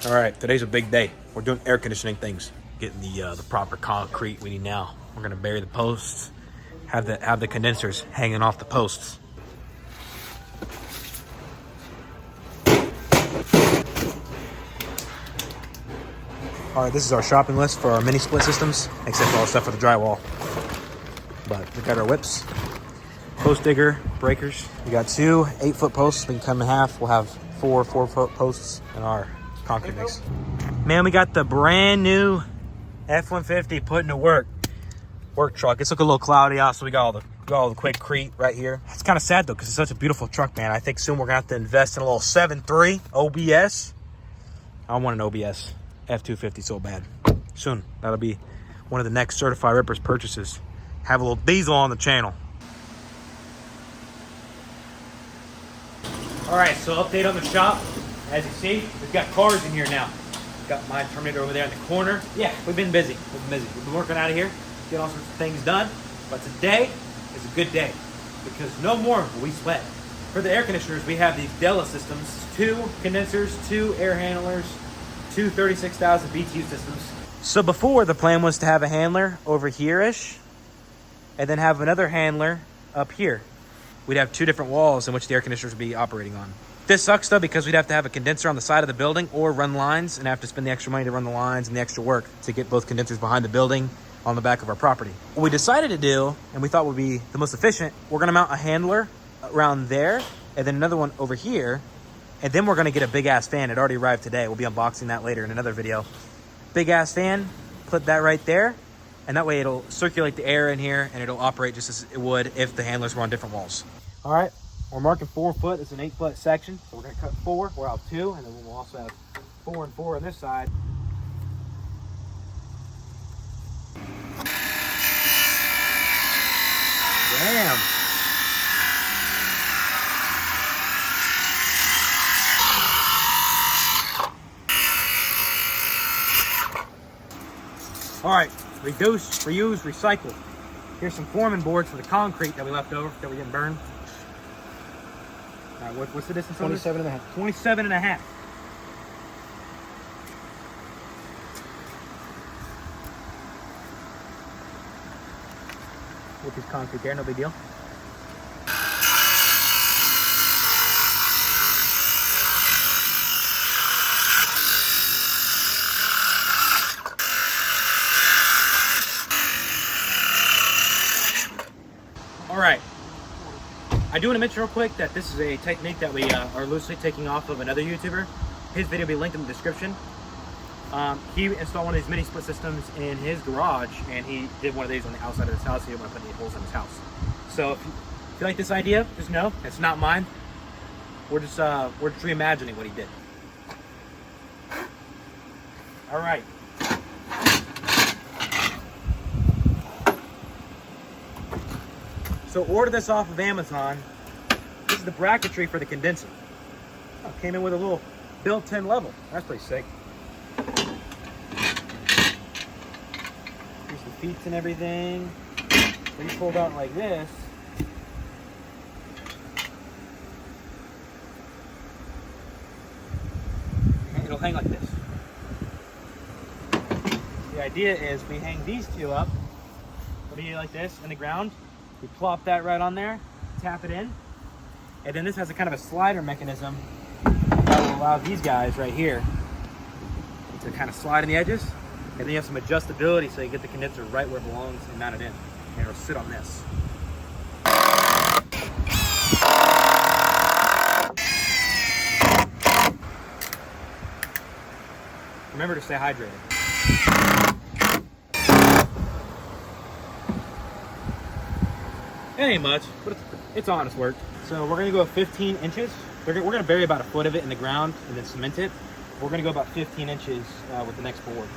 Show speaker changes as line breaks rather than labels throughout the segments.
All right, today's a big day. We're doing air conditioning things. Getting the proper concrete we need now. We're gonna bury the posts, have the condensers hanging off the posts. All right, this is our shopping list for our mini split systems, except for all the stuff for the drywall. But we got our whips, post digger, breakers. We got 2 8-foot posts. We can cut them in half. We'll have 4 4-foot posts in our concrete mix. Man, we got the brand new F-150 put into work truck. It's looking a little cloudy out, so we got all the quick-crete right here. It's kind of sad though, because it's such a beautiful truck, man. I think soon we're gonna have to invest in a little 7.3 OBS. I want an OBS F-250 so bad. Soon, that'll be one of the next Certified Rippers purchases. Have a little diesel on the channel. All right, so update on the shop. As you see, we've got cars in here now. Got my Terminator over there in the corner. Yeah, we've been busy. We've been working out of here, getting all sorts of things done. But today is a good day because no more will we sweat. For the air conditioners, we have these Della systems, 2 condensers, 2 air handlers, 2 36,000 BTU systems. So before, the plan was to have a handler over here-ish, and then have another handler up here. We'd have 2 different walls in which the air conditioners would be operating on. This sucks though, because we'd have to have a condenser on the side of the building or run lines and have to spend the extra money to run the lines and the extra work to get both condensers behind the building on the back of our property. What we decided to do, and we thought would be the most efficient, we're gonna mount a handler around there and then another one over here. And then we're gonna get a big ass fan. It already arrived today. We'll be unboxing that later in another video. Big ass fan, put that right there. And that way it'll circulate the air in here and it'll operate just as it would if the handlers were on different walls. All right, we're marking 4 foot. It's an 8-foot section. So we're gonna cut 4, we'll have 2, and then we'll also have 4 and 4 on this side. Damn. All right, reduce, reuse, recycle. Here's some forming boards for the concrete that we left over that we didn't burn. All right, what's the distance on this?
27.5.
27.5. With this concrete there, no big deal. All right, I do want to mention real quick that this is a technique that we are loosely taking off of another YouTuber. His video will be linked in the description. He installed one of these mini split systems in his garage, and he did one of these on the outside of his house. He didn't want to put any holes in his house. So if you like this idea, just know it's not mine. We're just reimagining what he did. All right. So order this off of Amazon. This is the bracketry for the condenser. Oh, came in with a little built-in level. That's pretty sick. Here's the feet and everything. When you fold out like this, it'll hang like this. The idea is we hang these 2 up, immediately like this, in the ground. We plop that right on there, tap it in, and then this has a kind of a slider mechanism that will allow these guys right here to kind of slide in the edges, and then you have some adjustability so you get the condenser right where it belongs and mount it in, and it'll sit on this. Remember to stay hydrated. It ain't much, but it's honest work. So we're gonna go 15 inches. We're gonna bury about 1 foot of it in the ground and then cement it. We're gonna go about 15 inches with the next board.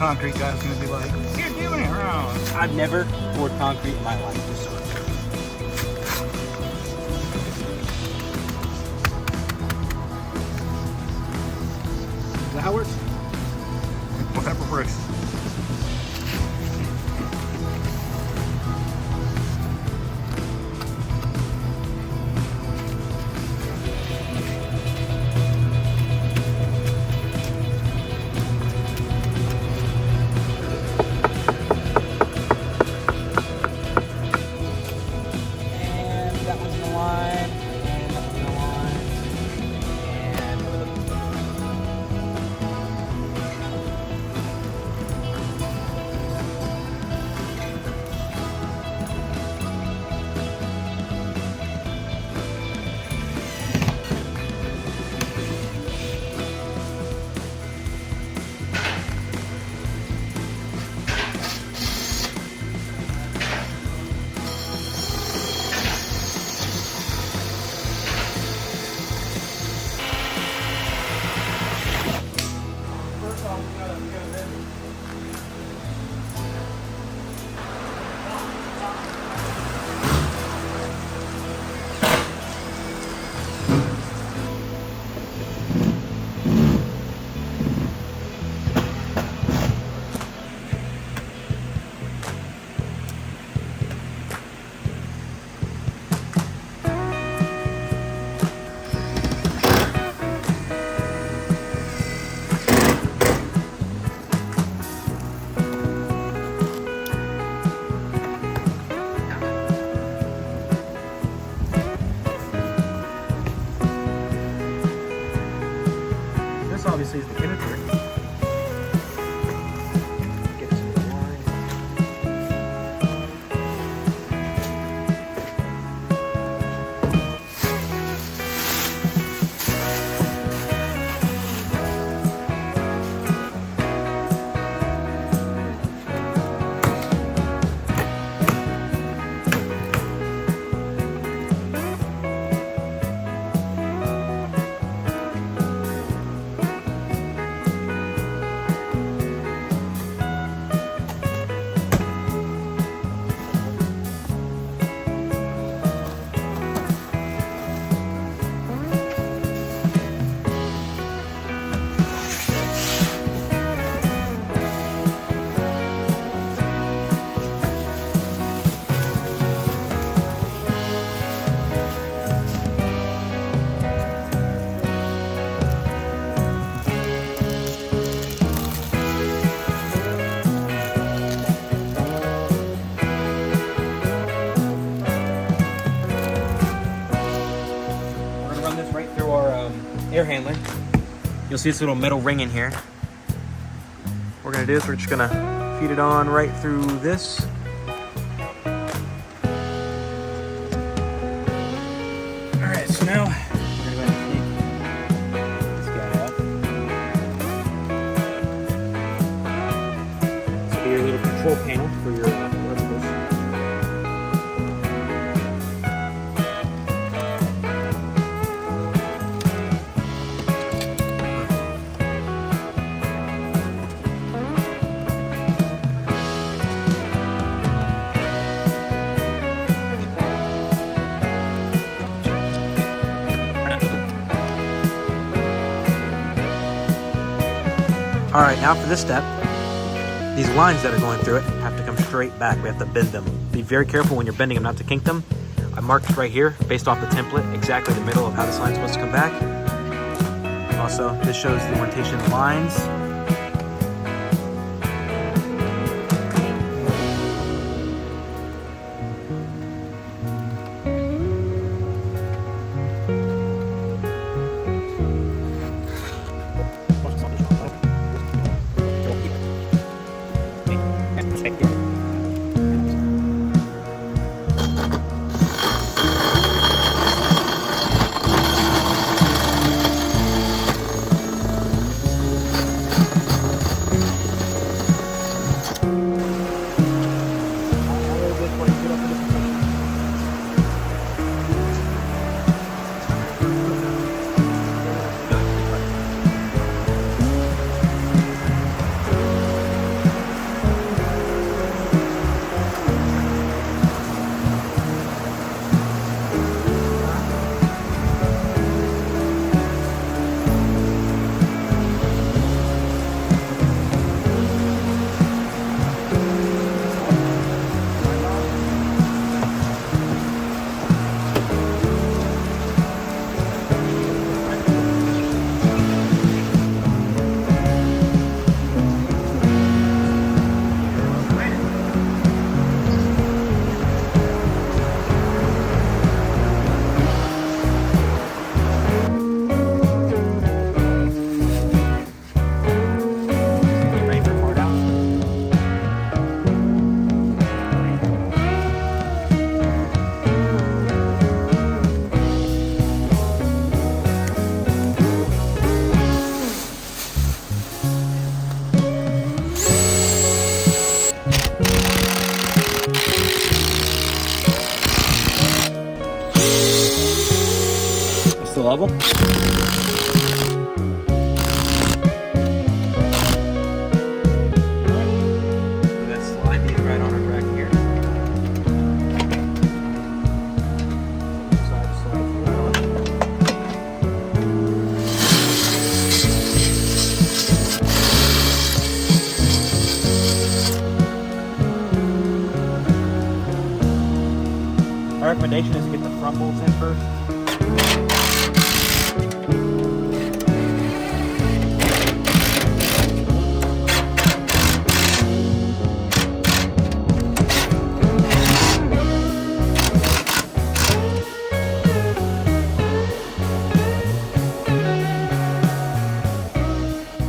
concrete guy's gonna be like, "You're doing it wrong."
I've never poured concrete in my life. Just so is that how it works?
Whatever works.
Obviously is the connector. Get some line. Air handler. You'll see this little metal ring in here. What we're gonna do is we're just gonna feed it on right through this. All right, so now we're gonna go ahead and take this guy out. This will be your little control panel for your electricals. All right, now for this step, these lines that are going through it have to come straight back. We have to bend them. Be very careful when you're bending them not to kink them. I marked right here, based off the template, exactly the middle of how this line's supposed to come back. Also, this shows the orientation of the lines. the level. That slide these right on our rack here. Our recommendation is to get the front bolts in first.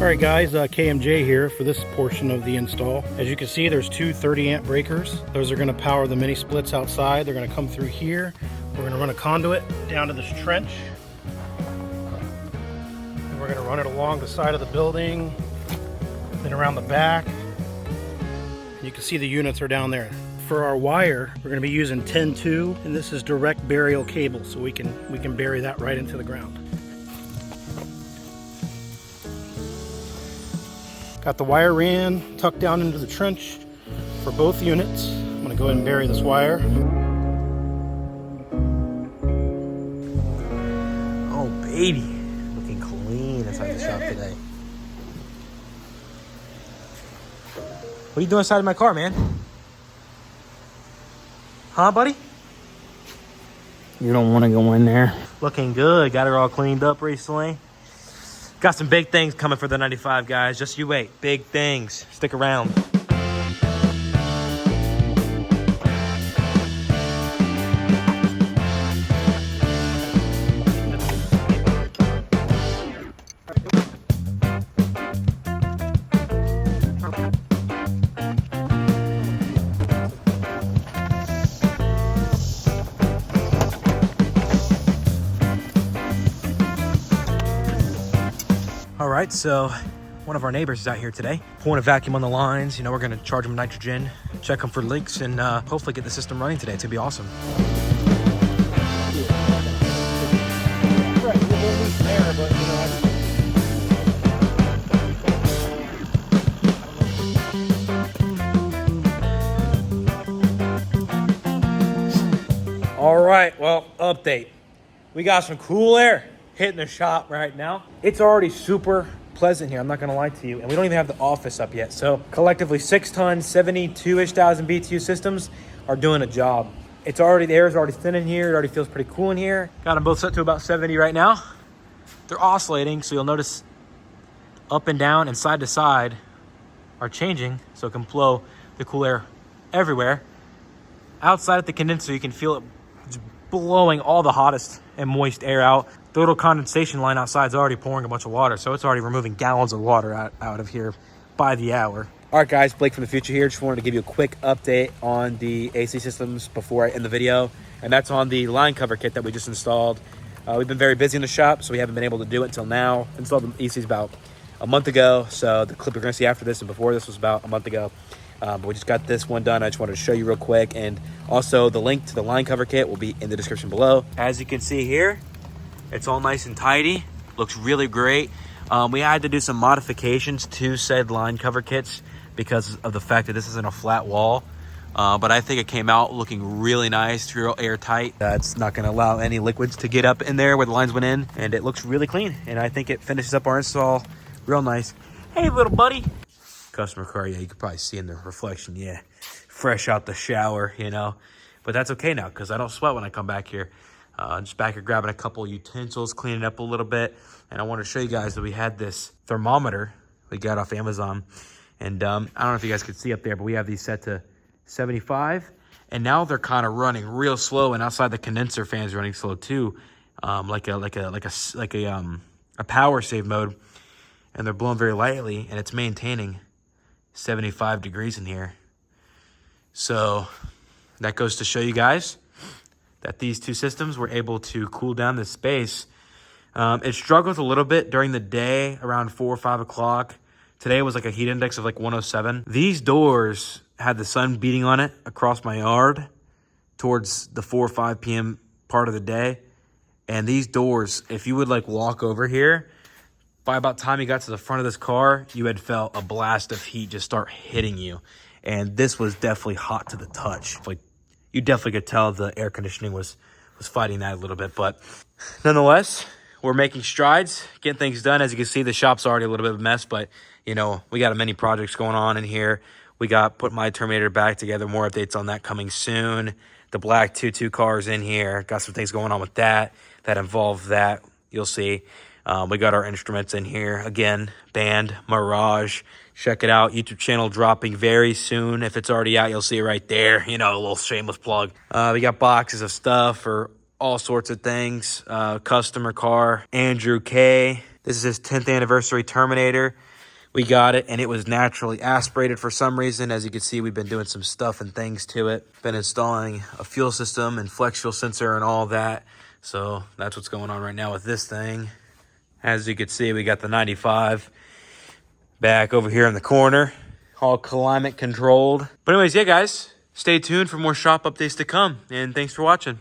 Alright guys, KMJ here for this portion of the install. As you can see, there's two 30-amp breakers. Those are going to power the mini splits outside. They're going to come through here. We're going to run a conduit down to this trench. And we're going to run it along the side of the building, then around the back. And you can see the units are down there. For our wire, we're going to be using 10-2, and this is direct burial cable, so we can bury that right into the ground. Got the wire ran, tucked down into the trench for both units. I'm gonna go ahead and bury this wire.
Oh baby, looking clean inside the shop today. What are you doing inside of my car, man? Huh, buddy?
You don't want to go in there.
Looking good, got her all cleaned up recently. Got some big things coming for the 95, guys. Just you wait. Big things. Stick around. All right, so one of our neighbors is out here today, pouring a vacuum on the lines. You know, we're gonna charge them nitrogen, check them for leaks, and hopefully get the system running today. It's gonna be awesome. All right, well, update. We got some cool air hitting the shop right now. It's already super pleasant here, I'm not gonna lie to you, and we don't even have the office up yet. So collectively 6-ton, 72-ish thousand BTU systems are doing a job. It's already, the air is already thin in here. It already feels pretty cool in here. Got them both set to about 70 right now. They're oscillating, so you'll notice up and down and side to side are changing, so it can flow the cool air everywhere. Outside at the condenser, you can feel it blowing all the hottest and moist air out. The little condensation line outside is already pouring a bunch of water, so it's already removing gallons of water out of here by the hour. All right, guys, Blake from the future here. Just wanted to give you a quick update on the AC systems before I end the video, and that's on the line cover kit that we just installed. We've been very busy in the shop, so we haven't been able to do it until now. Installed the ECs about a month ago, so the clip you're going to see after this and before this was about a month ago. But we just got this one done. I just wanted to show you real quick, and also the link to the line cover kit will be in the description below. As you can see here, it's all nice and tidy. Looks really great. We had to do some modifications to said line cover kits because of the fact that this isn't a flat wall. But I think it came out looking really nice, real airtight. It's not going to allow any liquids to get up in there where the lines went in, and it looks really clean. And I think it finishes up our install real nice. Hey, little buddy. Customer car, yeah, you could probably see in the reflection, yeah, fresh out the shower, you know. But that's okay now because I don't sweat when I come back here. Just back here grabbing a couple utensils, cleaning up a little bit. And I want to show you guys that we had this thermometer we got off Amazon. And I don't know if you guys could see up there, but we have these set to 75. And now they're kind of running real slow, and outside the condenser fan's running slow too, like a power save mode. And they're blowing very lightly, and it's maintaining 75 degrees in here. So that goes to show you guys that these two systems were able to cool down this space. It struggled a little bit during the day around 4 or 5 o'clock. Today was like a heat index of like 107. These doors had the sun beating on it across my yard towards the 4 or 5 p.m. part of the day. And these doors, if you would like walk over here, by about time you got to the front of this car, you had felt a blast of heat just start hitting you. And this was definitely hot to the touch. Like, you definitely could tell the air conditioning was fighting that a little bit. But nonetheless, we're making strides, getting things done. As you can see, the shop's already a little bit of a mess, but you know, we got many projects going on in here. We got put my Terminator back together, more updates on that coming soon. The black 2.2 car's in here. Got some things going on with that involve that. You'll see. We got our instruments in here. Again, band, Mirage. Check it out. YouTube channel dropping very soon. If it's already out, you'll see it right there. You know, a little shameless plug. We got boxes of stuff for all sorts of things. Customer car, Andrew K. This is his 10th anniversary Terminator. We got it, and it was naturally aspirated for some reason. As you can see, we've been doing some stuff and things to it. Been installing a fuel system and flex fuel sensor and all that. So that's what's going on right now with this thing. As you can see, we got the 95 back over here in the corner, all climate controlled. But anyways, yeah, guys, stay tuned for more shop updates to come, and thanks for watching.